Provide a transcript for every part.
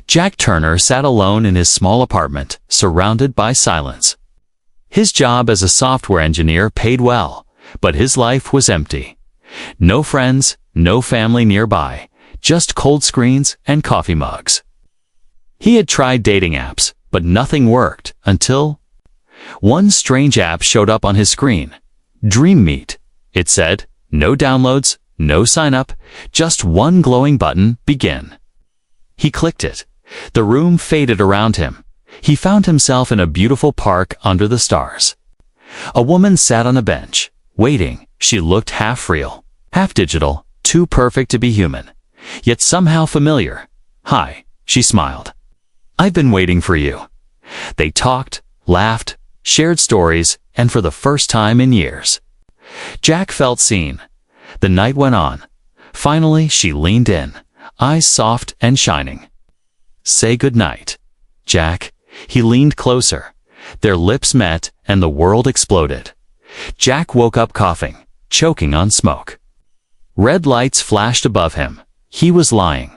Jack Turner sat alone in his small apartment, surrounded by silence. His job as a software engineer paid well, but his life was empty. No friends, no family nearby, just cold screens and coffee mugs. He had tried dating apps, but nothing worked until one strange app showed up on his screen. Dream Meet. It said, no downloads, no sign up, just one glowing button, begin. He clicked it. The room faded around him. He found himself in a beautiful park under the stars. A woman sat on a bench, waiting. She looked half real, half digital, too perfect to be human, yet somehow familiar. Hi, she smiled. I've been waiting for you. They talked, laughed, shared stories, and for the first time in years, Jack felt seen. The night went on. Finally, she leaned in, eyes soft and shining. Say goodnight, Jack. He leaned closer. Their lips met, and the world exploded. Jack woke up coughing, choking on smoke. Red lights flashed above him. He was lying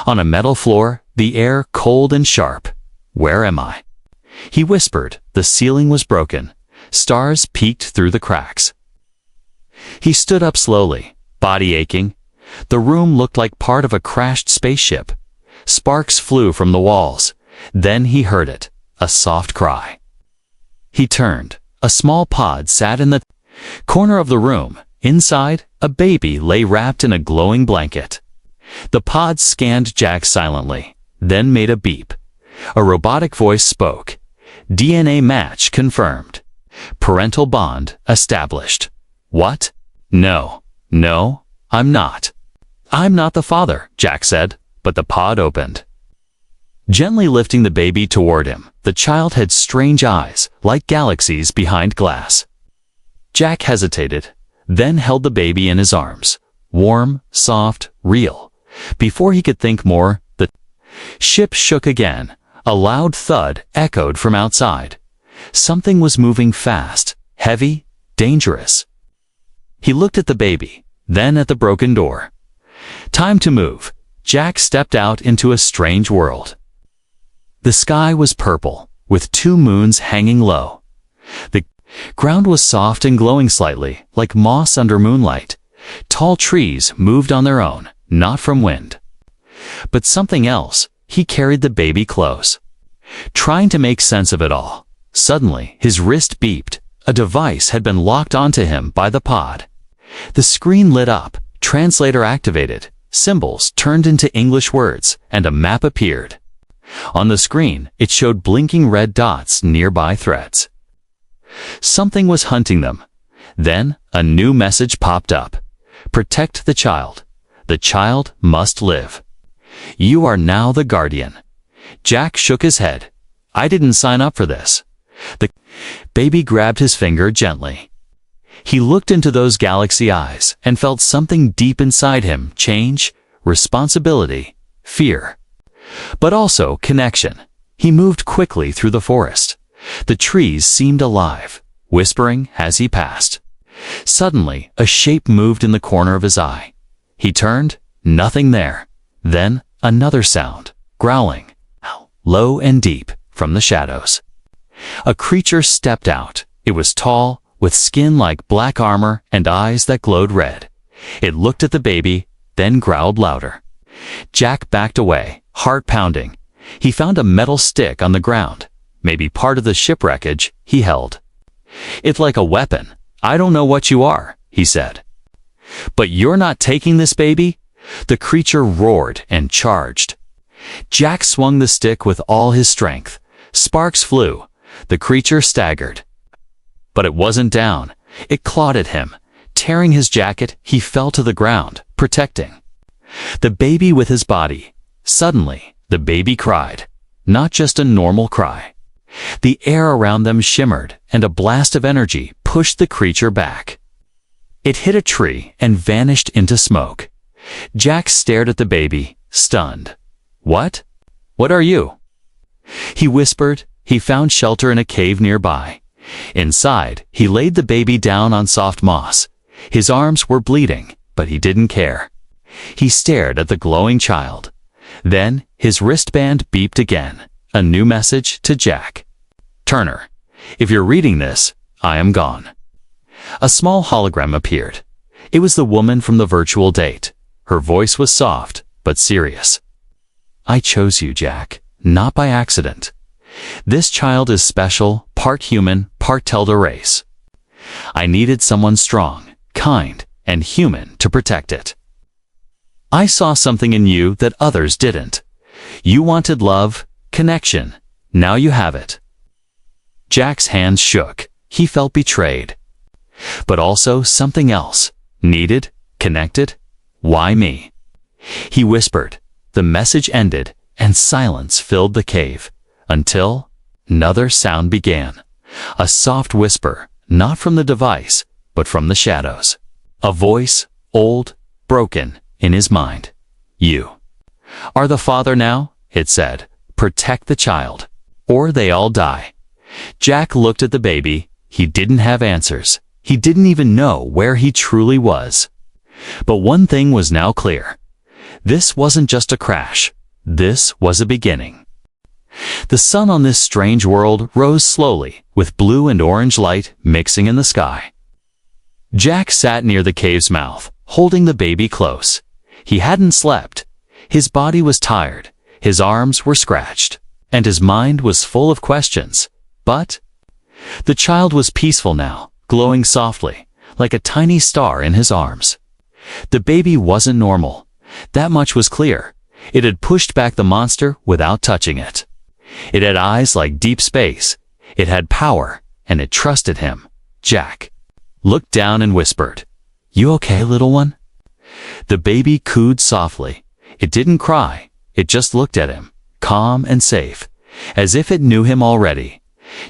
on a metal floor, the air cold and sharp. Where am I? He whispered. The ceiling was broken. Stars peeked through the cracks. He stood up slowly, body aching. The room looked like part of a crashed spaceship. Sparks flew from the walls. Then he heard it, a soft cry. He turned. A small pod sat in the corner of the room. Inside, a baby lay wrapped in a glowing blanket. The pod scanned Jack silently, then made a beep. A robotic voice spoke. DNA match confirmed. Parental bond established. What? No, I'm not. I'm not the father, Jack said, but the pod opened. Gently lifting the baby toward him, the child had strange eyes, like galaxies behind glass. Jack hesitated, then held the baby in his arms. Warm, soft, real. Before he could think more, the ship shook again. A loud thud echoed from outside. Something was moving fast, heavy, dangerous. He looked at the baby, then at the broken door. Time to move. Jack stepped out into a strange world. The sky was purple, with 2 moons hanging low. The ground was soft and glowing slightly, like moss under moonlight. Tall trees moved on their own, not from wind. But something else. He carried the baby close, trying to make sense of it all. Suddenly, his wrist beeped. A device had been locked onto him by the pod. The screen lit up, translator activated, symbols turned into English words, and a map appeared. On the screen, it showed blinking red dots nearby threats. Something was hunting them. Then, a new message popped up. Protect the child. The child must live. You are now the guardian. Jack shook his head. I didn't sign up for this. The baby grabbed his finger gently. He looked into those galaxy eyes and felt something deep inside him change, responsibility, fear, but also connection. He moved quickly through the forest. The trees seemed alive, whispering as he passed. Suddenly, a shape moved in the corner of his eye. He turned, nothing there. Then, another sound, growling, low and deep, from the shadows. A creature stepped out. It was tall, with skin like black armor and eyes that glowed red. It looked at the baby, then growled louder. Jack backed away, heart pounding. He found a metal stick on the ground, maybe part of the shipwreckage. He held it like a weapon. I don't know what you are, he said. But you're not taking this baby? The creature roared and charged. Jack swung the stick with all his strength. Sparks flew. The creature staggered. But it wasn't down. It clawed at him. Tearing his jacket, he fell to the ground, protecting the baby with his body. Suddenly, the baby cried. Not just a normal cry. The air around them shimmered, and a blast of energy pushed the creature back. It hit a tree and vanished into smoke. Jack stared at the baby, stunned. What? What are you? He whispered. He found shelter in a cave nearby. Inside, he laid the baby down on soft moss. His arms were bleeding, but he didn't care. He stared at the glowing child. Then his wristband beeped again, a new message to Jack. Turner, if you're reading this, I am gone. A small hologram appeared. It was the woman from the virtual date. Her voice was soft, but serious. I chose you, Jack, not by accident. This child is special, part human, part Telda race. I needed someone strong, kind, and human to protect it. I saw something in you that others didn't. You wanted love, connection. Now you have it. Jack's hands shook. He felt betrayed. But also something else. Needed, connected. Why me? He whispered. The message ended, and silence filled the cave, until another sound began. A soft whisper, not from the device, but from the shadows. A voice, old, broken, in his mind. You are the father now, it said. Protect the child, or they all die. Jack looked at the baby. He didn't have answers. He didn't even know where he truly was. But one thing was now clear. This wasn't just a crash. This was a beginning. The sun on this strange world rose slowly, with blue and orange light mixing in the sky. Jack sat near the cave's mouth, holding the baby close. He hadn't slept. His body was tired, his arms were scratched, and his mind was full of questions. But the child was peaceful now, glowing softly, like a tiny star in his arms. The baby wasn't normal. That much was clear. It had pushed back the monster without touching it. It had eyes like deep space. It had power, and it trusted him. Jack looked down and whispered, "You okay, little one?" The baby cooed softly. It didn't cry. It just looked at him, calm and safe, as if it knew him already.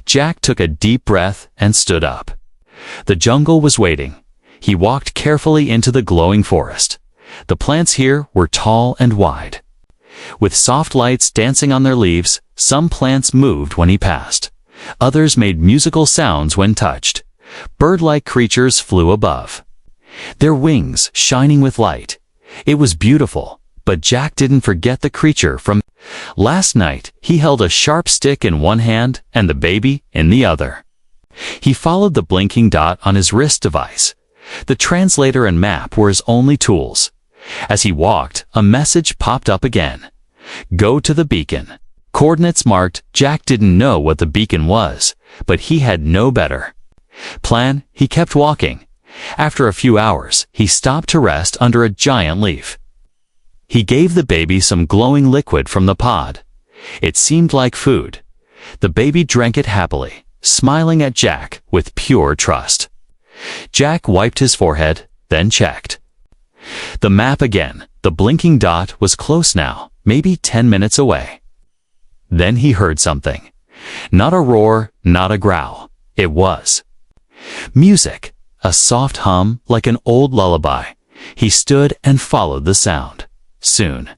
Jack took a deep breath and stood up. The jungle was waiting. He walked carefully into the glowing forest. The plants here were tall and wide. With soft lights dancing on their leaves, some plants moved when he passed. Others made musical sounds when touched. Bird-like creatures flew above, their wings shining with light. It was beautiful, but Jack didn't forget the creature from last night. He held a sharp stick in one hand and the baby in the other. He followed the blinking dot on his wrist device. The translator and map were his only tools. As he walked, a message popped up again. Go to the beacon. Coordinates marked. Jack didn't know what the beacon was, but he had no better plan. He kept walking. After a few hours, he stopped to rest under a giant leaf. He gave the baby some glowing liquid from the pod. It seemed like food. The baby drank it happily, smiling at Jack with pure trust. Jack wiped his forehead, then checked the map again. The blinking dot was close now, maybe 10 minutes away. Then he heard something. Not a roar, not a growl. It was music, a soft hum like an old lullaby. He stood and followed the sound. Soon,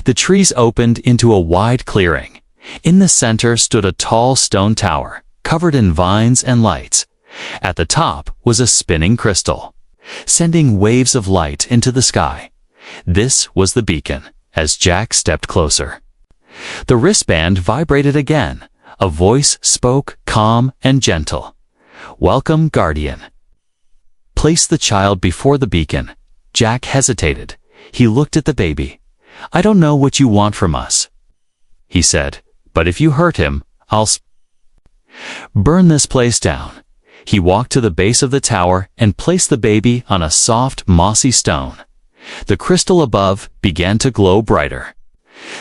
the trees opened into a wide clearing. In the center stood a tall stone tower, covered in vines and lights. At the top was a spinning crystal, sending waves of light into the sky. This was the beacon. As Jack stepped closer, the wristband vibrated again. A voice spoke, calm and gentle. Welcome, Guardian. Place the child before the beacon. Jack hesitated. He looked at the baby. I don't know what you want from us, he said, but if you hurt him, I'll burn this place down. He walked to the base of the tower and placed the baby on a soft, mossy stone. The crystal above began to glow brighter.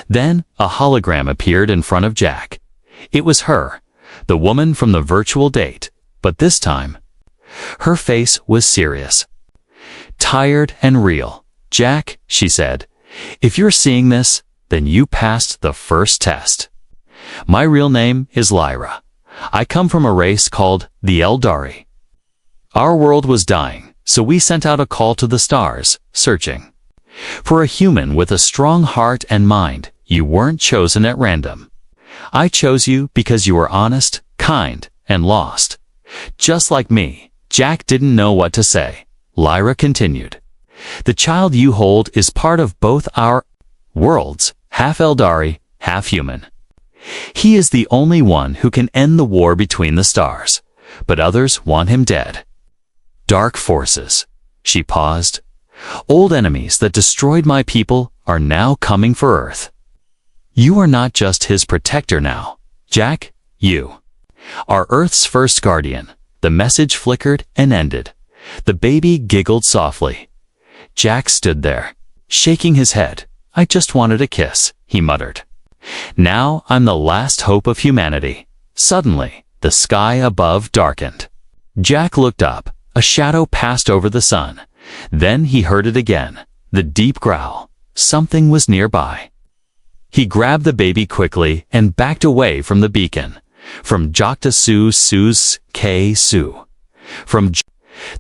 Then a hologram appeared in front of Jack. It was her, the woman from the virtual date, but this time, her face was serious, tired and real. Jack, she said, if you're seeing this, then you passed the first test. My real name is Lyra. I come from a race called the Eldari. Our world was dying, so we sent out a call to the stars, searching for a human with a strong heart and mind. You weren't chosen at random. I chose you because you were honest, kind, and lost. Just like me. Jack didn't know what to say. Lyra continued. The child you hold is part of both our worlds, half Eldari, half human. He is the only one who can end the war between the stars, but others want him dead. Dark forces. She paused. Old enemies that destroyed my people are now coming for Earth. You are not just his protector now, Jack, you are Earth's first guardian. The message flickered and ended. The baby giggled softly. Jack stood there, shaking his head. I just wanted a kiss, he muttered. Now I'm the last hope of humanity. Suddenly, the sky above darkened. Jack looked up. A shadow passed over the sun. Then he heard it again, the deep growl. Something was nearby. He grabbed the baby quickly and backed away from the beacon. From Jokta Su Su's K Su.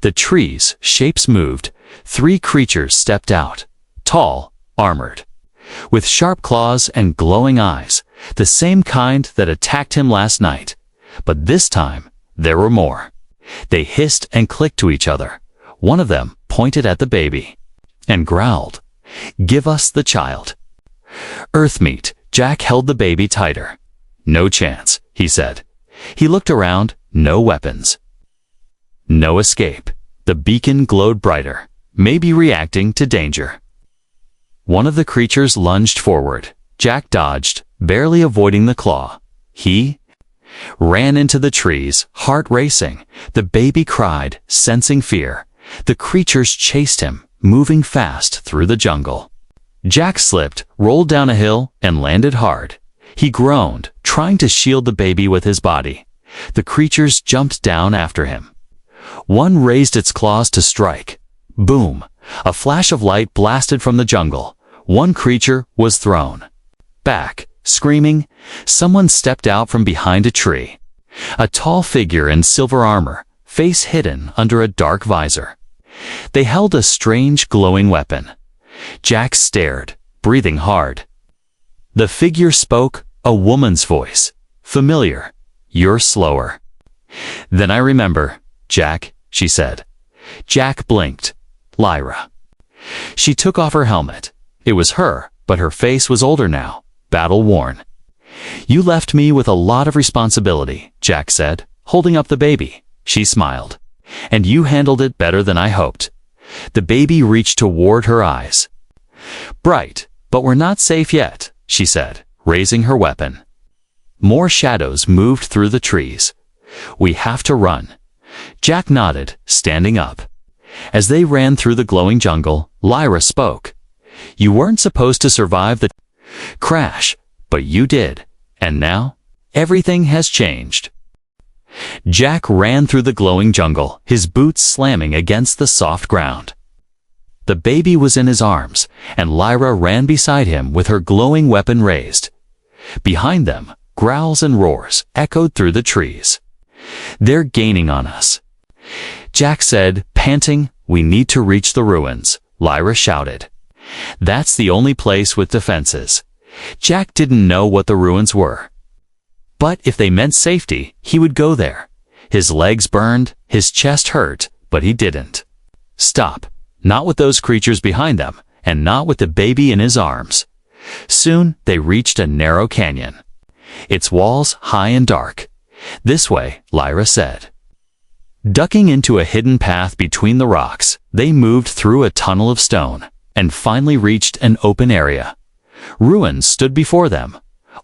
The trees' shapes moved. 3 creatures stepped out. Tall, armored, with sharp claws and glowing eyes, the same kind that attacked him last night. But this time, there were more. They hissed and clicked to each other. One of them pointed at the baby and growled, "Give us the child." Earthmeat. Jack held the baby tighter. No chance, he said. He looked around. No weapons. No escape. The beacon glowed brighter, maybe reacting to danger. One of the creatures lunged forward. Jack dodged, barely avoiding the claw. He ran into the trees, heart racing. The baby cried, sensing fear. The creatures chased him, moving fast through the jungle. Jack slipped, rolled down a hill, and landed hard. He groaned, trying to shield the baby with his body. The creatures jumped down after him. One raised its claws to strike. Boom! A flash of light blasted from the jungle. One creature was thrown back, screaming. Someone stepped out from behind a tree. A tall figure in silver armor, face hidden under a dark visor. They held a strange glowing weapon. Jack stared, breathing hard. The figure spoke, a woman's voice. Familiar. You're slower. Then I remember, Jack, she said. Jack blinked. Lyra. She took off her helmet. It was her, but her face was older now, battle-worn. You left me with a lot of responsibility, Jack said, holding up the baby. She smiled. And you handled it better than I hoped. The baby reached toward her eyes. Bright, but we're not safe yet, she said, raising her weapon. More shadows moved through the trees. We have to run. Jack nodded, standing up. As they ran through the glowing jungle, Lyra spoke. You weren't supposed to survive the crash, but you did. And now, everything has changed. Jack ran through the glowing jungle, his boots slamming against the soft ground. The baby was in his arms, and Lyra ran beside him with her glowing weapon raised. Behind them, growls and roars echoed through the trees. They're gaining on us. Jack said, panting, we need to reach the ruins. Lyra shouted. That's the only place with defenses. Jack didn't know what the ruins were. But if they meant safety, he would go there. His legs burned, his chest hurt, but he didn't. Stop. Not with those creatures behind them, and not with the baby in his arms. Soon they reached a narrow canyon. Its walls high and dark. This way, Lyra said. Ducking into a hidden path between the rocks, they moved through a tunnel of stone, and finally reached an open area. Ruins stood before them.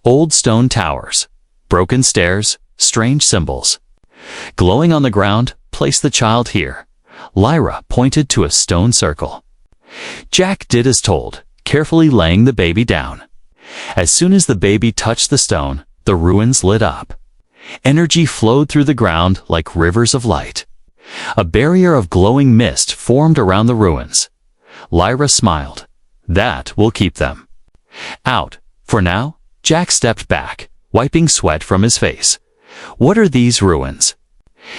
Old stone towers, broken stairs, strange symbols. Glowing on the ground, place the child here. Lyra pointed to a stone circle. Jack did as told, carefully laying the baby down. As soon as the baby touched the stone, the ruins lit up. Energy flowed through the ground like rivers of light. A barrier of glowing mist formed around the ruins. Lyra smiled. That will keep them out. For now, Jack stepped back, wiping sweat from his face. What are these ruins?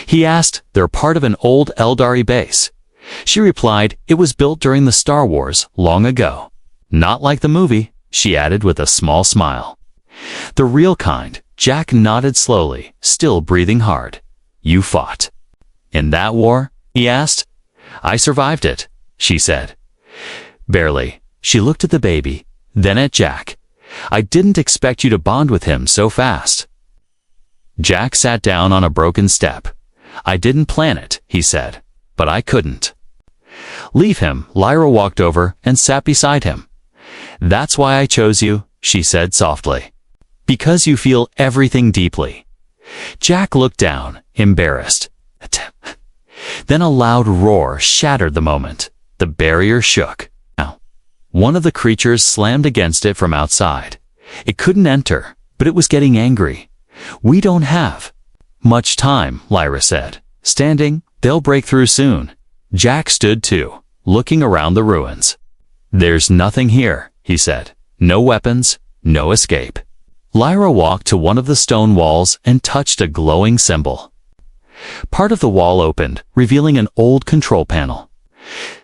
He asked. They're part of an old Eldari base. She replied, it was built during the Star Wars long ago. Not like the movie, she added with a small smile. The real kind. Jack nodded slowly, still breathing hard. You fought in that war? He asked. I survived it, she said. Barely. She looked at the baby, then at Jack. I didn't expect you to bond with him so fast. Jack sat down on a broken step. I didn't plan it, he said, but I couldn't. Leave him. Lyra walked over and sat beside him. That's why I chose you, she said softly. Because you feel everything deeply. Jack looked down, embarrassed. Then a loud roar shattered the moment. The barrier shook. Now, one of the creatures slammed against it from outside. It couldn't enter, but it was getting angry. We don't have much time, Lyra said. Standing, they'll break through soon. Jack stood too, looking around the ruins. There's nothing here, he said. No weapons, no escape. Lyra walked to one of the stone walls and touched a glowing symbol. Part of the wall opened, revealing an old control panel.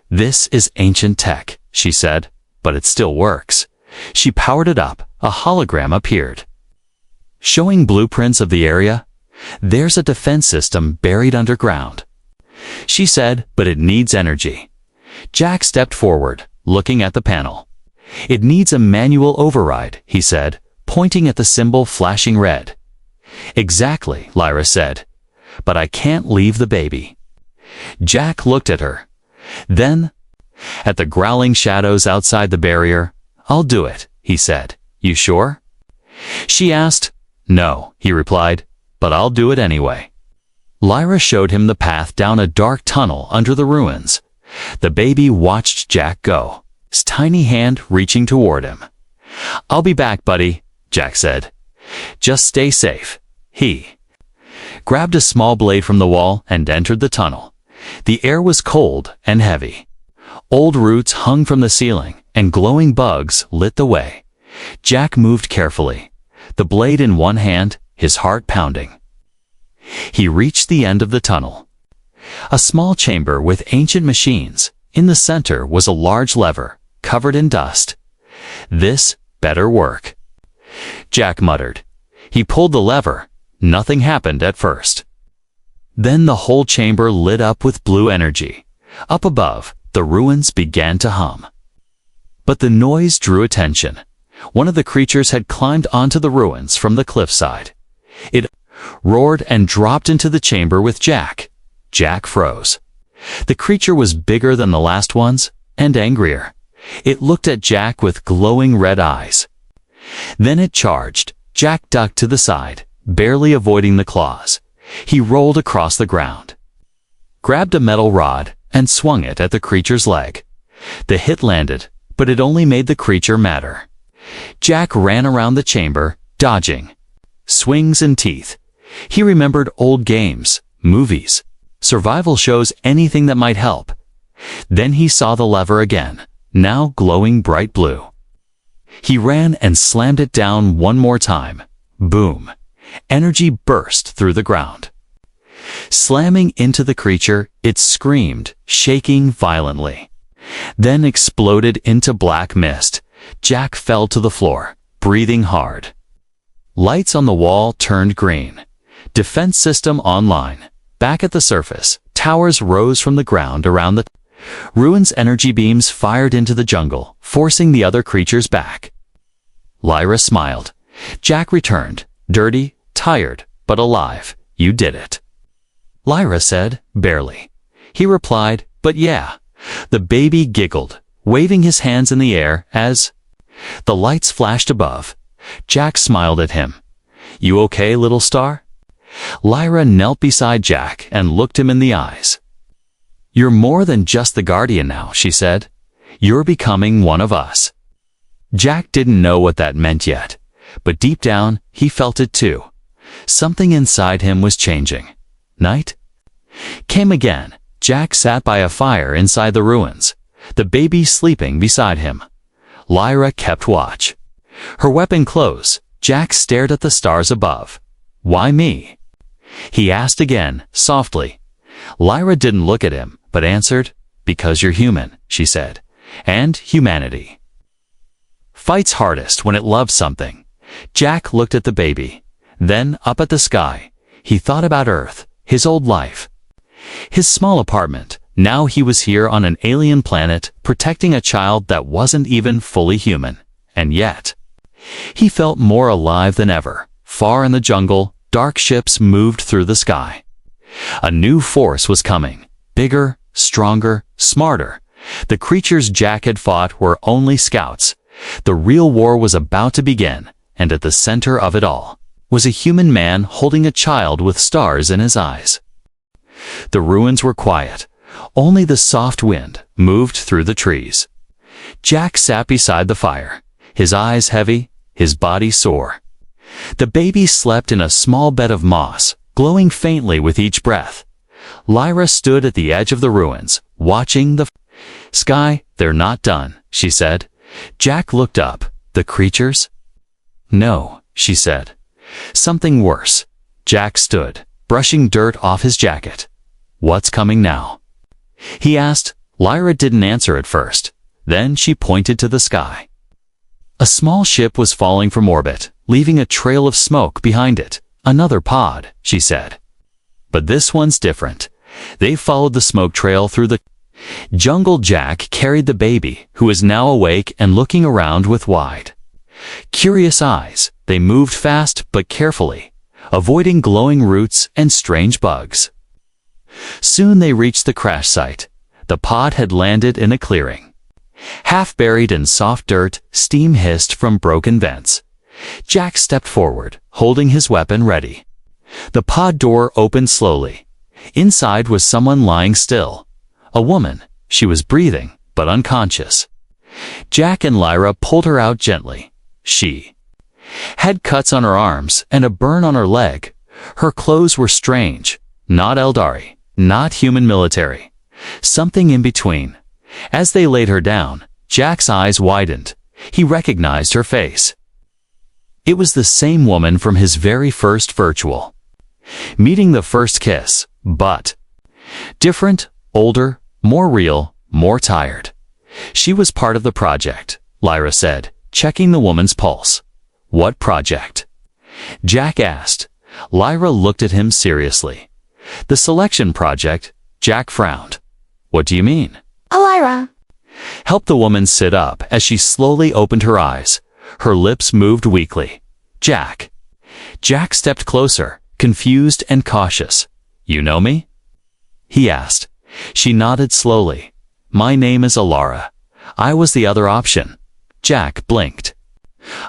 This is ancient tech, she said, but it still works. She powered it up. A hologram appeared, showing blueprints of the area. There's a defense system buried underground, she said, but it needs energy. Jack stepped forward, looking at the panel. It needs a manual override, he said, pointing at the symbol flashing red. Exactly, Lyra said, but I can't leave the baby. Jack looked at her. Then, at the growling shadows outside the barrier. I'll do it, he said. You sure? She asked. No, he replied, but I'll do it anyway. Lyra showed him the path down a dark tunnel under the ruins. The baby watched Jack go, his tiny hand reaching toward him. I'll be back, buddy, Jack said. Just stay safe. He grabbed a small blade from the wall and entered the tunnel. The air was cold and heavy. Old roots hung from the ceiling, and glowing bugs lit the way. Jack moved carefully, the blade in one hand, his heart pounding. He reached the end of the tunnel. A small chamber with ancient machines. In the center was a large lever, covered in dust. This better work, Jack muttered. He pulled the lever. Nothing happened at first. Then the whole chamber lit up with blue energy. Up above, the ruins began to hum. But the noise drew attention. One of the creatures had climbed onto the ruins from the cliffside. It roared and dropped into the chamber with Jack. Jack froze. The creature was bigger than the last ones, and angrier. It looked at Jack with glowing red eyes. Then it charged. Jack ducked to the side, barely avoiding the claws. He rolled across the ground, grabbed a metal rod, and swung it at the creature's leg. The hit landed, but it only made the creature madder. Jack ran around the chamber, dodging swings and teeth. He remembered old games, movies, survival shows, anything that might help. Then he saw the lever again, now glowing bright blue. He ran and slammed it down one more time. Boom! Energy burst through the ground. Slamming into the creature, it screamed, shaking violently. Then exploded into black mist. Jack fell to the floor, breathing hard. Lights on the wall turned green. Defense system online. Back at the surface, towers rose from the ground around the ruins. Energy beams fired into the jungle, forcing the other creatures back. Lyra smiled. Jack returned, dirty, tired, but alive. You did it, Lyra said, barely. He replied, but yeah. The baby giggled, waving his hands in the air as the lights flashed above. Jack smiled at him. You okay, little star? Lyra knelt beside Jack and looked him in the eyes. You're more than just the guardian now, she said. You're becoming one of us. Jack didn't know what that meant yet, but deep down, he felt it too. Something inside him was changing. Night came again. Jack sat by a fire inside the ruins, the baby sleeping beside him. Lyra kept watch, her weapon close. Jack stared at the stars above. Why me? He asked again, softly. Lyra didn't look at him, but answered, because you're human, she said, and humanity fights hardest when it loves something. Jack looked at the baby, then up at the sky. He thought about Earth, his old life, his small apartment. Now he was here on an alien planet, protecting a child that wasn't even fully human. And yet, He felt more alive than ever. Far in the jungle, dark ships moved through the sky. A new force was coming. Bigger, stronger, smarter. The creatures Jack had fought were only scouts. The real war was about to begin, and at the center of it all was a human man holding a child with stars in his eyes. The ruins were quiet. Only the soft wind moved through the trees. Jack sat beside the fire, his eyes heavy, his body sore. The baby slept in a small bed of moss, glowing faintly with each breath. Lyra stood at the edge of the ruins, watching the sky. "They're not done," she said. Jack looked up. "The creatures?" "No," she said. "Something worse." Jack stood, brushing dirt off his jacket. "What's coming now?" he asked. Lyra didn't answer at first. Then she pointed to the sky. A small ship was falling from orbit, leaving a trail of smoke behind it. "Another pod," she said. "But this one's different." They followed the smoke trail through the jungle. Jack carried the baby, who was now awake and looking around with wide, curious eyes. They moved fast but carefully, avoiding glowing roots and strange bugs. Soon they reached the crash site. The pod had landed in a clearing. Half buried in soft dirt, steam hissed from broken vents. Jack stepped forward, holding his weapon ready. The pod door opened slowly. Inside was someone lying still. A woman. She was breathing, but unconscious. Jack and Lyra pulled her out gently. She had cuts on her arms and a burn on her leg. Her clothes were strange. Not Eldari, not human military. Something in between. As they laid her down, Jack's eyes widened. He recognized her face. It was the same woman from his very first virtual meeting, the first kiss, but different, older, more real, more tired. She was part of the project, Lyra said, checking the woman's pulse. What project? Jack asked. Lyra looked at him seriously. The selection project. Jack frowned. What do you mean? Lyra Helped the woman sit up as she slowly opened her eyes. Her lips moved weakly. Jack. Jack stepped closer, confused and cautious. You know me? He asked. She nodded slowly. My name is Alara. I was the other option. Jack blinked.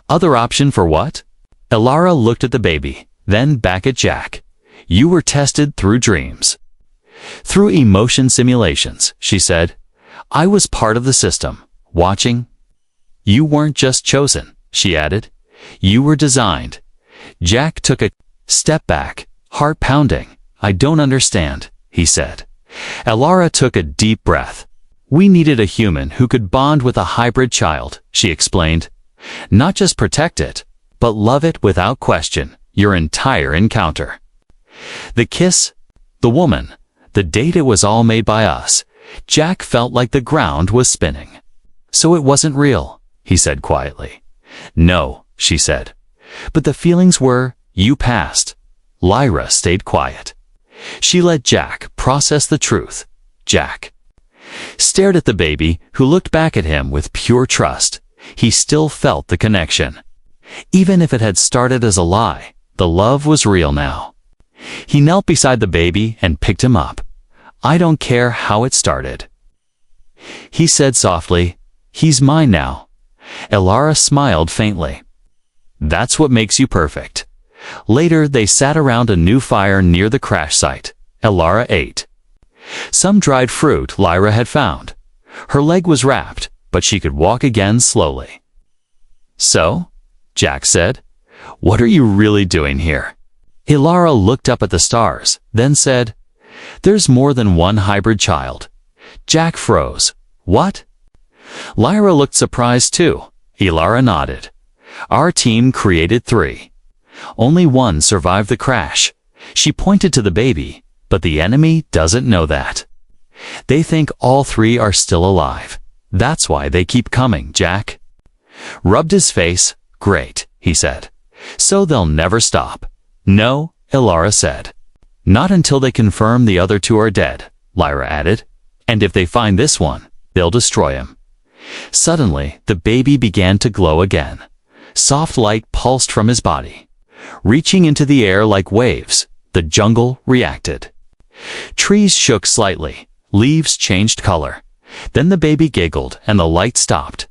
Other option for what? Alara looked at the baby, then back at Jack. You were tested through dreams. Through emotion simulations, she said. I was part of the system, watching. You weren't just chosen, she added. You were designed. Jack took a step back, heart pounding. I don't understand, he said. Alara took a deep breath. We needed a human who could bond with a hybrid child, she explained. Not just protect it, but love it without question, your entire encounter. The kiss, the woman, the date, it was all made by us. Jack felt like the ground was spinning. So it wasn't real, he said quietly. No, she said. But the feelings were, you passed. Lyra stayed quiet. She let Jack process the truth. Jack stared at the baby, who looked back at him with pure trust. He still felt the connection. Even if it had started as a lie, the love was real now. He knelt beside the baby and picked him up. I don't care how it started, he said softly. He's mine now. Alara smiled faintly. That's what makes you perfect. Later, they sat around a new fire near the crash site. Alara ate some dried fruit Lyra had found. Her leg was wrapped, but she could walk again slowly. So? Jack said. What are you really doing here? Alara looked up at the stars, then said, There's more than one hybrid child. Jack froze. What? Lyra looked surprised too. Alara nodded. Our team created 3. Only one survived the crash. She pointed to the baby, but the enemy doesn't know that. They think all 3 are still alive. That's why they keep coming, Jack rubbed his face. Great, he said. So they'll never stop. No, Alara said. Not until they confirm the other 2 are dead, Lyra added. And if they find this one, they'll destroy him. Suddenly, the baby began to glow again. Soft light pulsed from his body. Reaching into the air like waves, the jungle reacted. Trees shook slightly, leaves changed color. Then the baby giggled and the light stopped.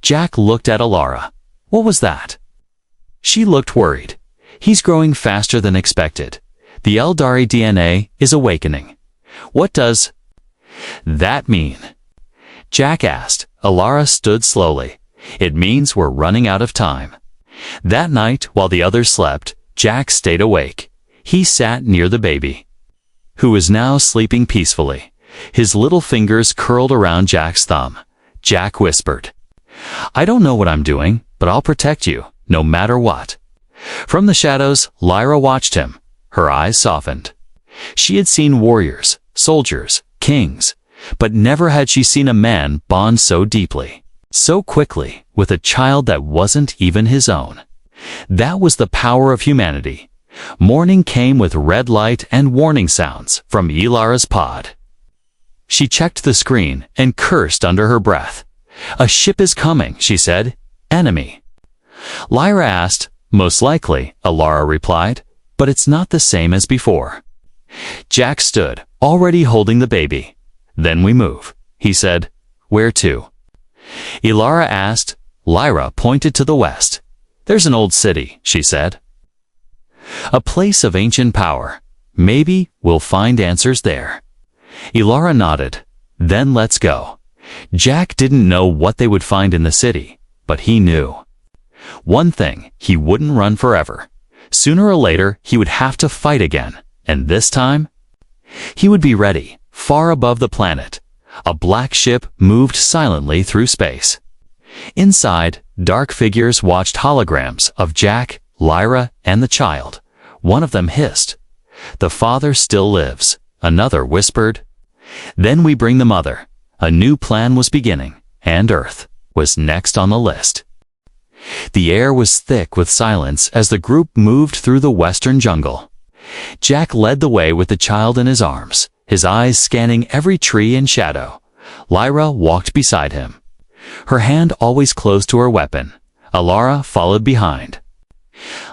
Jack looked at Alara. What was that? She looked worried. He's growing faster than expected. The Eldari DNA is awakening. What does that mean? Jack asked. Alara stood slowly. It means we're running out of time. That night, while the others slept, Jack stayed awake. He sat near the baby, who was now sleeping peacefully. His little fingers curled around Jack's thumb. Jack whispered, "I don't know what I'm doing, but I'll protect you, no matter what." From the shadows, Lyra watched him. Her eyes softened. She had seen warriors, soldiers, kings, but never had she seen a man bond so deeply, so quickly, with a child that wasn't even his own. That was the power of humanity. Morning came with red light and warning sounds from Ilara's pod. She checked the screen and cursed under her breath. "A ship is coming," she said. "Enemy." Lyra asked. "Most likely," Alara replied, "but it's not the same as before." Jack stood, already holding the baby. "Then we move," he said. "Where to?" Ilara asked. Lyra pointed to the west. "There's an old city," she said. "A place of ancient power. Maybe we'll find answers there." Ilara nodded. "Then let's go." Jack didn't know what they would find in the city, but he knew one thing: he wouldn't run forever. Sooner or later, he would have to fight again, and this time, he would be ready. Far above the planet, a black ship moved silently through space. Inside, dark figures watched holograms of Jack, Lyra, and the child. One of them hissed, "The father still lives." Another whispered, "Then we bring the mother." A new plan was beginning, and Earth was next on the list. The air was thick with silence as the group moved through the western jungle. Jack led the way with the child in his arms, his eyes scanning every tree and shadow. Lyra walked beside him, her hand always close to her weapon. Alara followed behind,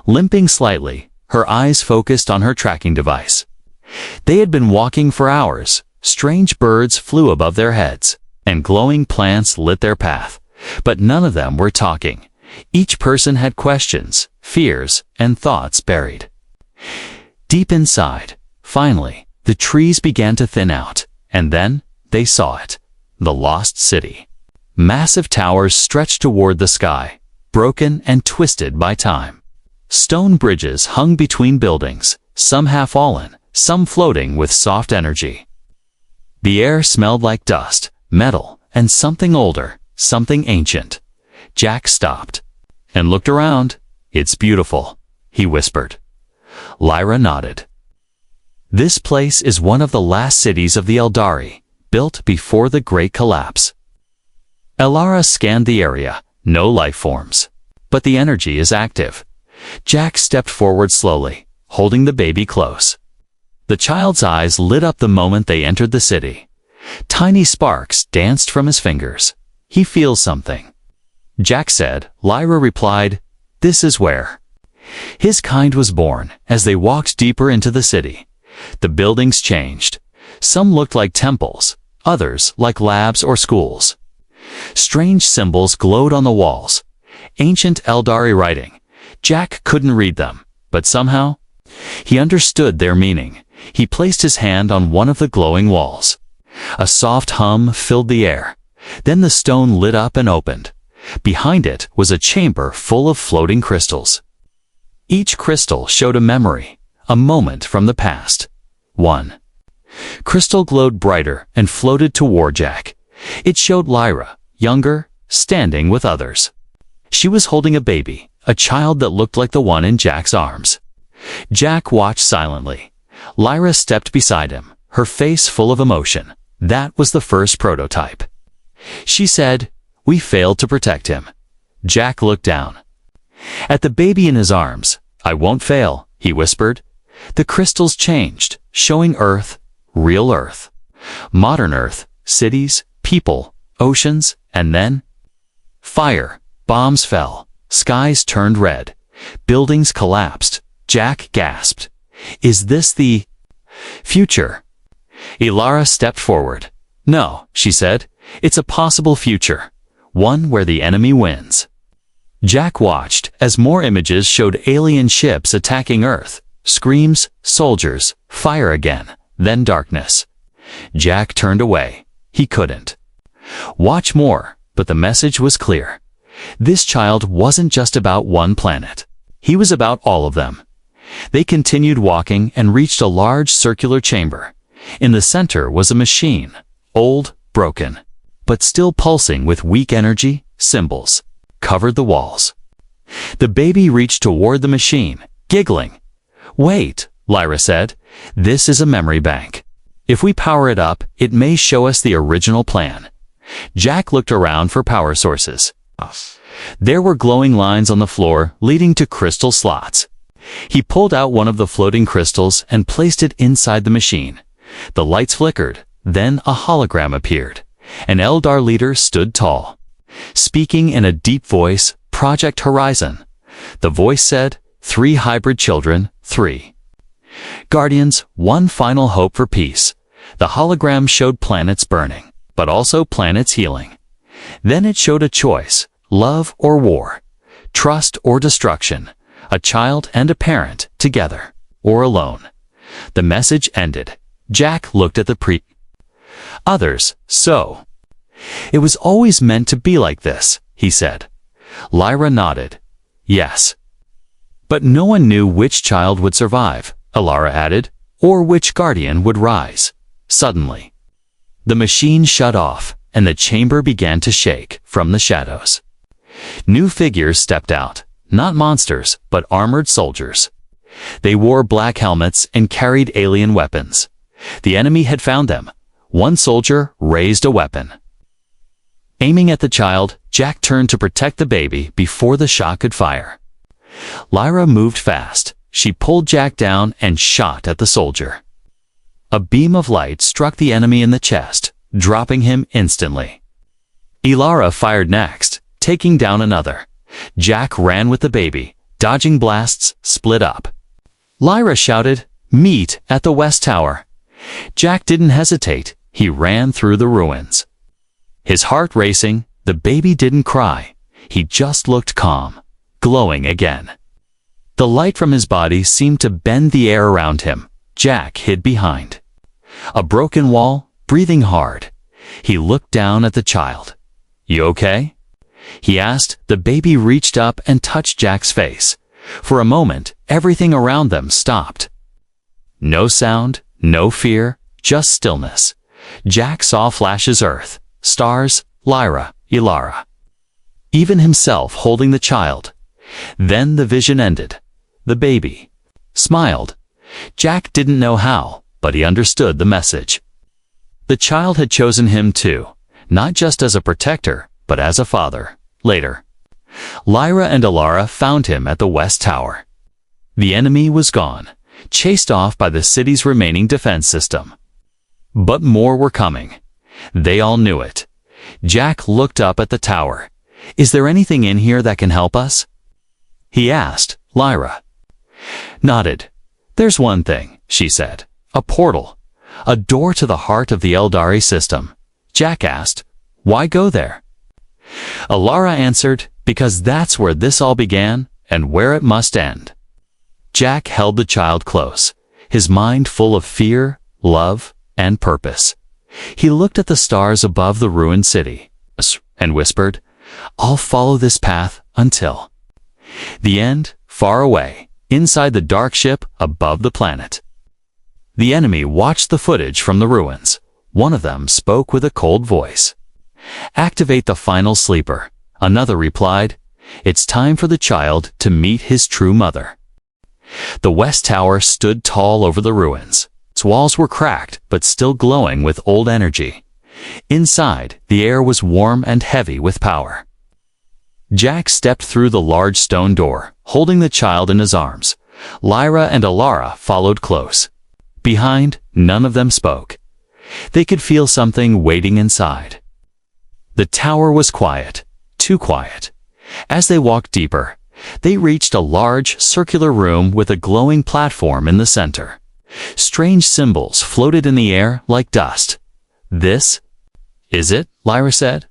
limping slightly, her eyes focused on her tracking device. They had been walking for hours. Strange birds flew above their heads, and glowing plants lit their path. But none of them were talking. Each person had questions, fears, and thoughts buried deep inside. Finally, the trees began to thin out, and then they saw it. The lost city. Massive towers stretched toward the sky, broken and twisted by time. Stone bridges hung between buildings, some half-fallen, some floating with soft energy. The air smelled like dust, metal, and something older, something ancient. Jack stopped and looked around. "It's beautiful," he whispered. Lyra nodded. "This place is one of the last cities of the Eldari, built before the Great Collapse." Alara scanned the area. No life forms, but the energy is active. Jack stepped forward slowly, holding the baby close. The child's eyes lit up the moment they entered the city. Tiny sparks danced from his fingers. "He feels something," Jack said. Lyra replied, "This is where." His kind was born. As they walked deeper into the city, the buildings changed. Some looked like temples, others like labs or schools. Strange symbols glowed on the walls. Ancient Eldari writing. Jack couldn't read them, but somehow, he understood their meaning. He placed his hand on one of the glowing walls. A soft hum filled the air. Then the stone lit up and opened. Behind it was a chamber full of floating crystals. Each crystal showed a memory, a moment from the past. One crystal glowed brighter and floated toward Jack. It showed Lyra, younger, standing with others. She was holding a baby, a child that looked like the one in Jack's arms. Jack watched silently. Lyra stepped beside him, her face full of emotion. That was the first prototype. She said, "We failed to protect him." Jack looked down at the baby in his arms. "I won't fail," he whispered. The crystals changed, showing Earth, real Earth. Modern Earth, cities, people, oceans, and then fire. Bombs fell. Skies turned red. Buildings collapsed. Jack gasped. Is this the future? Ilara stepped forward. No, she said. It's a possible future. One where the enemy wins. Jack watched as more images showed alien ships attacking Earth. Screams, soldiers, fire again, then darkness. Jack turned away. He couldn't watch more, but the message was clear. This child wasn't just about one planet. He was about all of them. They continued walking and reached a large circular chamber. In the center was a machine, old, broken, but still pulsing with weak energy. Symbols covered the walls. The baby reached toward the machine, giggling. Wait, Lyra said. This is a memory bank. If we power it up, it may show us the original plan. Jack looked around for power sources. There were glowing lines on the floor leading to crystal slots. He pulled out one of the floating crystals and placed it inside the machine. The lights flickered, then a hologram appeared. An Eldar leader stood tall, speaking in a deep voice, Project Horizon. The voice said, 3 hybrid children, 3 guardians, 1 final hope for peace. The hologram showed planets burning, but also planets healing. Then it showed a choice, love or war, trust or destruction, a child and a parent together, or alone. The message ended. Jack looked at the others. So, it was always meant to be like this, he said. Lyra nodded. Yes. But no one knew which child would survive, Ilara added, or which guardian would rise. Suddenly, the machine shut off, and the chamber began to shake from the shadows. New figures stepped out, not monsters, but armored soldiers. They wore black helmets and carried alien weapons. The enemy had found them. One soldier raised a weapon. Aiming at the child, Jack turned to protect the baby before the shot could fire. Lyra moved fast. She pulled Jack down and shot at the soldier. A beam of light struck the enemy in the chest, dropping him instantly. Ilara fired next, taking down another. Jack ran with the baby, dodging blasts, split up. Lyra shouted, "Meet at the West Tower." Jack didn't hesitate. He ran through the ruins. His heart racing, the baby didn't cry. He just looked calm, glowing again. The light from his body seemed to bend the air around him. Jack hid behind a broken wall, breathing hard. He looked down at the child. "You okay?" he asked. The baby reached up and touched Jack's face. For a moment, everything around them stopped. No sound, no fear, just stillness. Jack saw flashes Earth, stars, Lyra, Ilara. Even himself holding the child. Then the vision ended. The baby smiled. Jack didn't know how, but he understood the message. The child had chosen him too, not just as a protector, but as a father. Later, Lyra and Ilara found him at the West Tower. The enemy was gone, chased off by the city's remaining defense system. But more were coming. They all knew it. Jack looked up at the tower. "Is there anything in here that can help us?" he asked. Lyra nodded. "There's one thing," she said. "A portal. A door to the heart of the Eldari system." Jack asked, "Why go there?" Ilara answered, "Because that's where this all began and where it must end." Jack held the child close, his mind full of fear, love, and purpose. He looked at the stars above the ruined city and whispered, "I'll follow this path until the end, far away, inside the dark ship above the planet." The enemy watched the footage from the ruins. One of them spoke with a cold voice. "Activate the final sleeper." Another replied, "It's time for the child to meet his true mother." The West Tower stood tall over the ruins. Its walls were cracked, but still glowing with old energy. Inside, the air was warm and heavy with power. Jack stepped through the large stone door, holding the child in his arms. Lyra and Ilara followed close. Behind, none of them spoke. They could feel something waiting inside. The tower was quiet, too quiet. As they walked deeper, they reached a large, circular room with a glowing platform in the center. Strange symbols floated in the air like dust. "This is it?" Lyra said.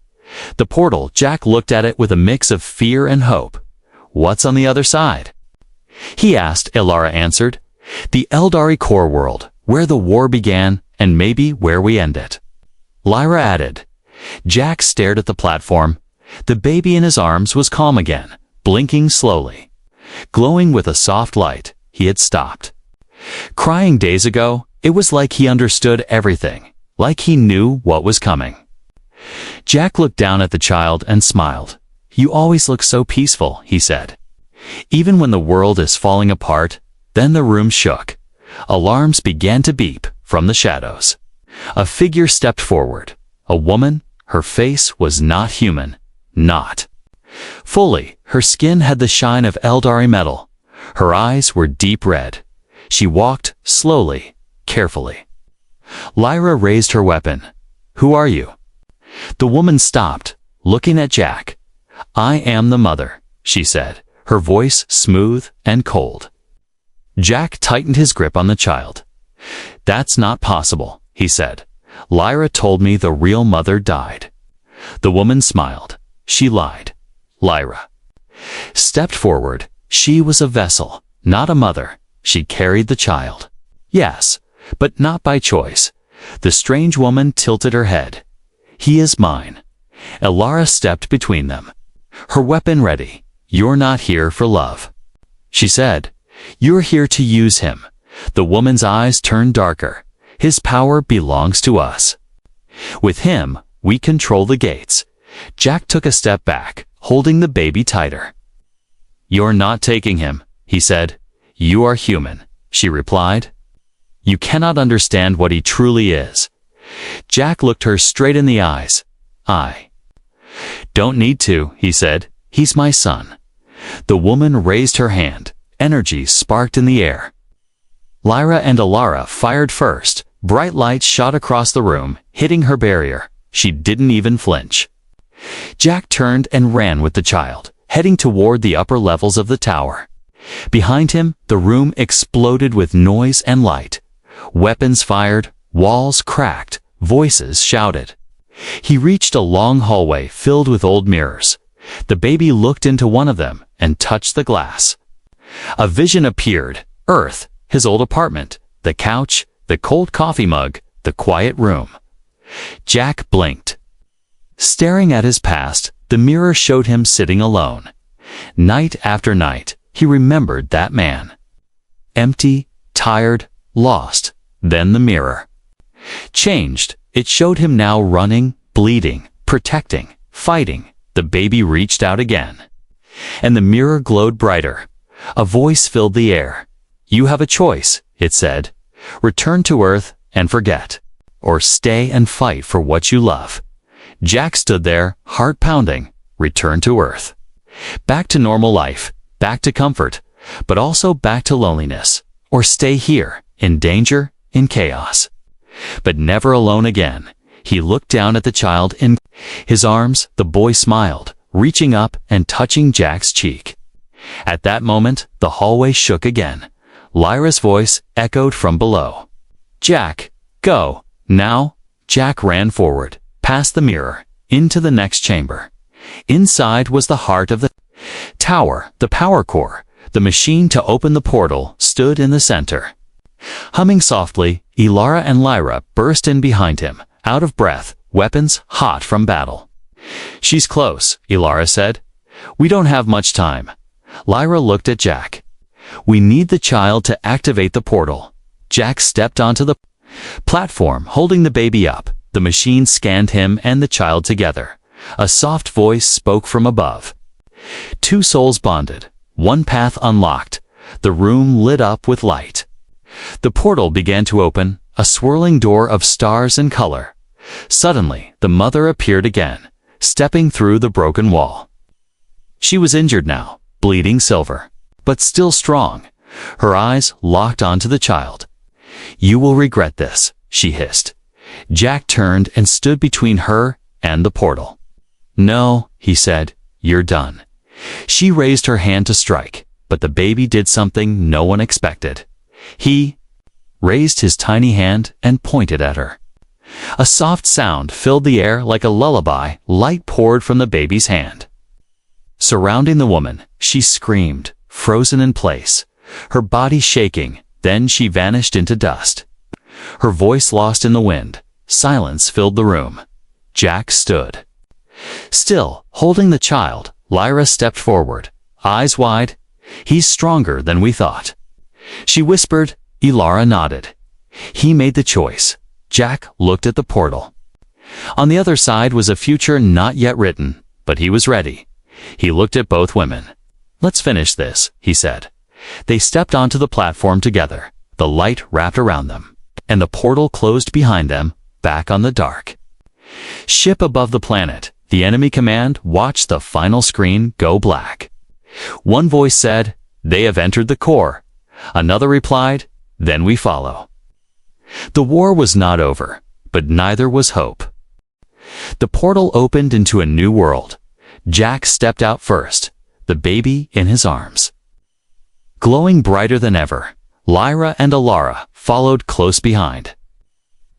The portal. Jack looked at it with a mix of fear and hope. "What's on the other side?" he asked. Ilara answered. "The Eldari core world, where the war began and maybe where we end it." Lyra added. Jack stared at the platform. The baby in his arms was calm again, blinking slowly. Glowing with a soft light, he had stopped. Crying days ago, it was like he understood everything, like he knew what was coming. Jack looked down at the child and smiled. "You always look so peaceful," he said. "Even when the world is falling apart." Then the room shook. Alarms began to beep from the shadows. A figure stepped forward. A woman. Her face was not human. Not fully. Her skin had the shine of Eldari metal. Her eyes were deep red. She walked slowly, carefully. Lyra raised her weapon. "Who are you?" The woman stopped, looking at Jack. "I am the mother," she said, her voice smooth and cold. Jack tightened his grip on the child. "That's not possible," he said. "Lyra told me the real mother died." The woman smiled. She lied. Lyra stepped forward. She was a vessel, not a mother. She carried the child. Yes, but not by choice. The strange woman tilted her head. "He is mine." Ilara stepped between them, her weapon ready. "You're not here for love," she said. "You're here to use him." The woman's eyes turned darker. "His power belongs to us. With him, we control the gates." Jack took a step back, holding the baby tighter. "You're not taking him," he said. "You are human," she replied. "You cannot understand what he truly is." Jack looked her straight in the eyes. "I don't need to," he said. "He's my son." The woman raised her hand. Energy sparked in the air. Lyra and Ilara fired first. Bright lights shot across the room, hitting her barrier. She didn't even flinch. Jack turned and ran with the child, heading toward the upper levels of the tower. Behind him, the room exploded with noise and light. Weapons fired, walls cracked, voices shouted. He reached a long hallway filled with old mirrors. The baby looked into one of them and touched the glass. A vision appeared. Earth, his old apartment, the couch, the cold coffee mug, the quiet room. Jack blinked. Staring at his past, the mirror showed him sitting alone. Night after night, he remembered that man. Empty, tired, lost. Then the mirror changed. It showed him now running, bleeding, protecting, fighting. The baby reached out again. And the mirror glowed brighter. A voice filled the air. "You have a choice," it said. "Return to Earth and forget, or stay and fight for what you love." Jack stood there, heart pounding. Return to Earth. Back to normal life, back to comfort, but also back to loneliness. Or stay here, in danger, in chaos. But never alone again. He looked down at the child in his arms. The boy smiled, reaching up and touching Jack's cheek. At that moment, the hallway shook again. Lyra's voice echoed from below. "Jack, go, now." Jack ran forward, past the mirror, into the next chamber. Inside was the heart of the tower, the power core. The machine to open the portal stood in the center. Humming softly, Ilara and Lyra burst in behind him, out of breath, weapons hot from battle. "She's close," Ilara said. "We don't have much time." Lyra looked at Jack. "We need the child to activate the portal." Jack stepped onto the platform, holding the baby up. The machine scanned him and the child together. A soft voice spoke from above. Two souls bonded. One path unlocked. The room lit up with light. The portal began to open, a swirling door of stars and color. Suddenly, the mother appeared again, stepping through the broken wall. She was injured now, bleeding silver, but still strong. Her eyes locked onto the child. "You will regret this," she hissed. Jack turned and stood between her and the portal. "No," he said, "you're done." She raised her hand to strike, but the baby did something no one expected. He raised his tiny hand and pointed at her. A soft sound filled the air like a lullaby. Light poured from the baby's hand. Surrounding the woman, she screamed, frozen in place, her body shaking. Then she vanished into dust. Her voice lost in the wind. Silence filled the room. Jack stood. Still, holding the child, Lyra stepped forward, eyes wide. "He's stronger than we thought." She whispered. Ilara nodded. He made the choice. Jack looked at the portal. On the other side was a future not yet written, but he was ready. He looked at both women. "Let's finish this," he said. They stepped onto the platform together. The light wrapped around them, and the portal closed behind them, back on the dark. Ship above the planet, the enemy command watched the final screen go black. One voice said, "They have entered the core." Another replied, "Then we follow." The war was not over, but neither was hope. The portal opened into a new world. Jack stepped out first, the baby in his arms. Glowing brighter than ever, Lyra and Ilara followed close behind.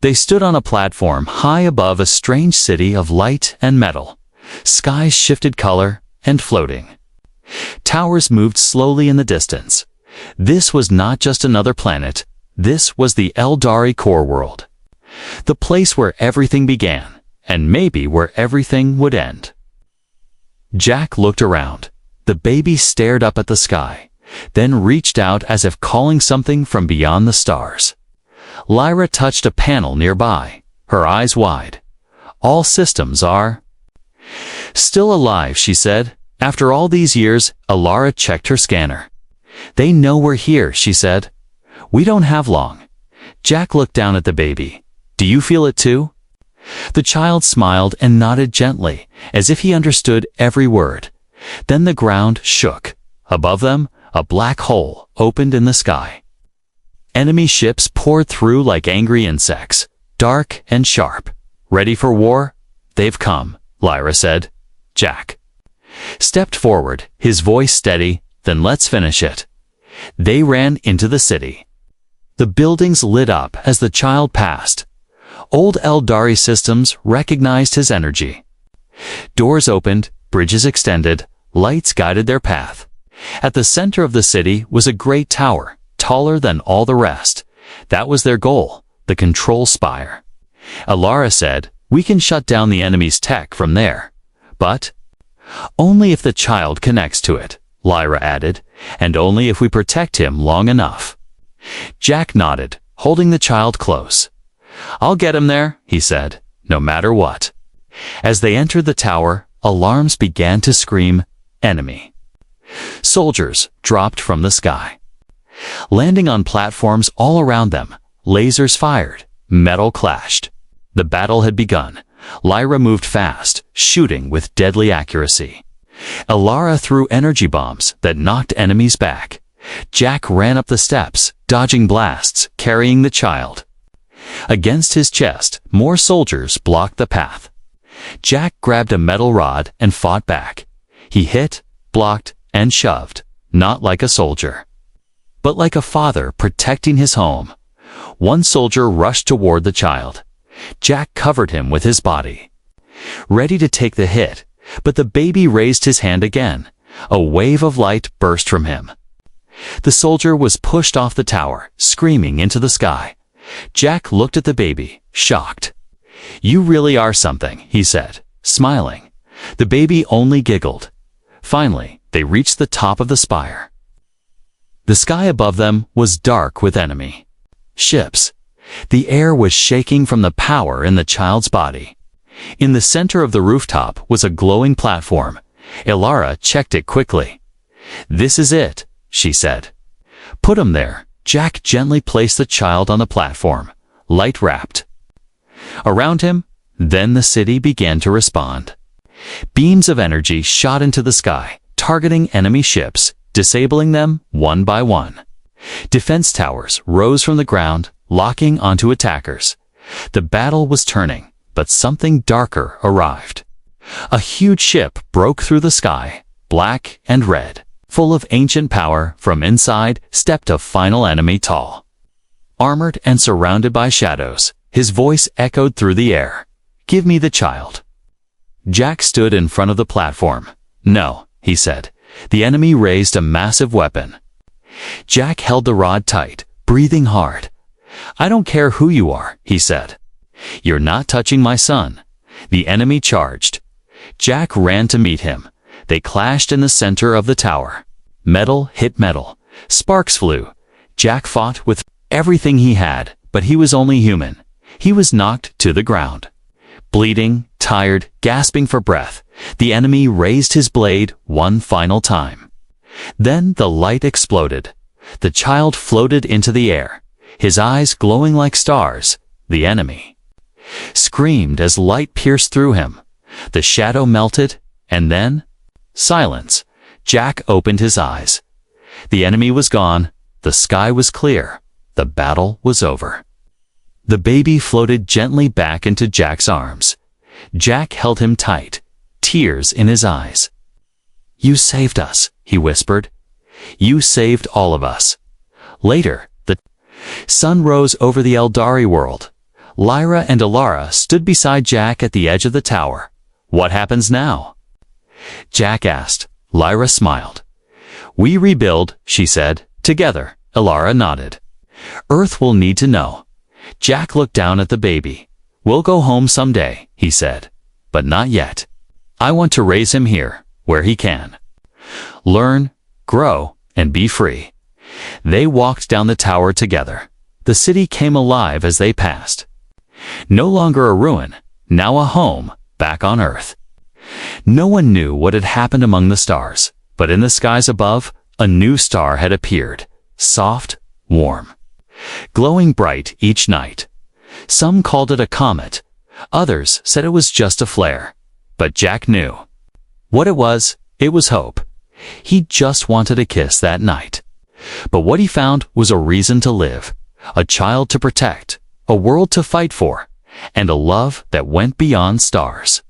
They stood on a platform high above a strange city of light and metal. Skies shifted color and floating. Towers moved slowly in the distance. This was not just another planet. This was the Eldari core world. The place where everything began, and maybe where everything would end. Jack looked around. The baby stared up at the sky, then reached out as if calling something from beyond the stars. Lyra touched a panel nearby, her eyes wide. "All systems are still alive," she said. After all these years, Ilara checked her scanner. "They know we're here," she said. "We don't have long." Jack looked down at the baby. "Do you feel it too?" The child smiled and nodded gently, as if he understood every word. Then the ground shook. Above them, a black hole opened in the sky. Enemy ships poured through like angry insects, dark and sharp. "Ready for war?" "They've come," Lyra said. Jack stepped forward, his voice steady. "Then let's finish it." They ran into the city. The buildings lit up as the child passed. Old Eldari systems recognized his energy. Doors opened, bridges extended, lights guided their path. At the center of the city was a great tower, taller than all the rest. That was their goal, the control spire. Ilara said, "We can shut down the enemy's tech from there." "But only if the child connects to it," Lyra added, "and only if we protect him long enough." Jack nodded, holding the child close. "I'll get him there," he said, "no matter what." As they entered the tower, alarms began to scream, "Enemy!" Soldiers dropped from the sky. Landing on platforms all around them, lasers fired, metal clashed. The battle had begun. Lyra moved fast, shooting with deadly accuracy. Ilara threw energy bombs that knocked enemies back. Jack ran up the steps, dodging blasts, carrying the child. Against his chest, more soldiers blocked the path. Jack grabbed a metal rod and fought back. He hit, blocked, and shoved, not like a soldier, but like a father protecting his home. One soldier rushed toward the child. Jack covered him with his body, ready to take the hit, but the baby raised his hand again. A wave of light burst from him. The soldier was pushed off the tower, screaming into the sky. Jack looked at the baby, shocked. "You really are something," he said, smiling. The baby only giggled. Finally, they reached the top of the spire. The sky above them was dark with enemy ships. The air was shaking from the power in the child's body. In the center of the rooftop was a glowing platform. Ilara checked it quickly. "This is it," she said. "Put him there." Jack gently placed the child on the platform, light wrapped around him. Then the city began to respond. Beams of energy shot into the sky, targeting enemy ships, disabling them one by one. Defense towers rose from the ground, locking onto attackers. The battle was turning, but something darker arrived. A huge ship broke through the sky, black and red. Full of ancient power, from inside stepped a final enemy tall. Armored and surrounded by shadows, his voice echoed through the air. "Give me the child." Jack stood in front of the platform. "No," he said. The enemy raised a massive weapon. Jack held the rod tight, breathing hard. "I don't care who you are," he said. "You're not touching my son." The enemy charged. Jack ran to meet him. They clashed in the center of the tower. Metal hit metal. Sparks flew. Jack fought with everything he had, but he was only human. He was knocked to the ground. Bleeding, tired, gasping for breath, the enemy raised his blade one final time. Then the light exploded. The child floated into the air, his eyes glowing like stars. The enemy screamed as light pierced through him. The shadow melted, and then silence. Jack opened his eyes. The enemy was gone. The sky was clear. The battle was over. The baby floated gently back into Jack's arms. Jack held him tight, tears in his eyes. "You saved us," he whispered. "You saved all of us." Later, the sun rose over the Eldari world. Lyra and Alara stood beside Jack at the edge of the tower. "What happens now?" Jack asked. Lyra smiled. "We rebuild," she said. "Together." Alara nodded. "Earth will need to know." Jack looked down at the baby. "We'll go home someday," he said. "But not yet. I want to raise him here, where he can learn, grow, and be free." They walked down the tower together. The city came alive as they passed. No longer a ruin, now a home, back on Earth. No one knew what had happened among the stars, but in the skies above, a new star had appeared, soft, warm, glowing bright each night. Some called it a comet. Others said it was just a flare. But Jack knew. What it was hope. He just wanted a kiss that night. But what he found was a reason to live, a child to protect, a world to fight for, and a love that went beyond stars.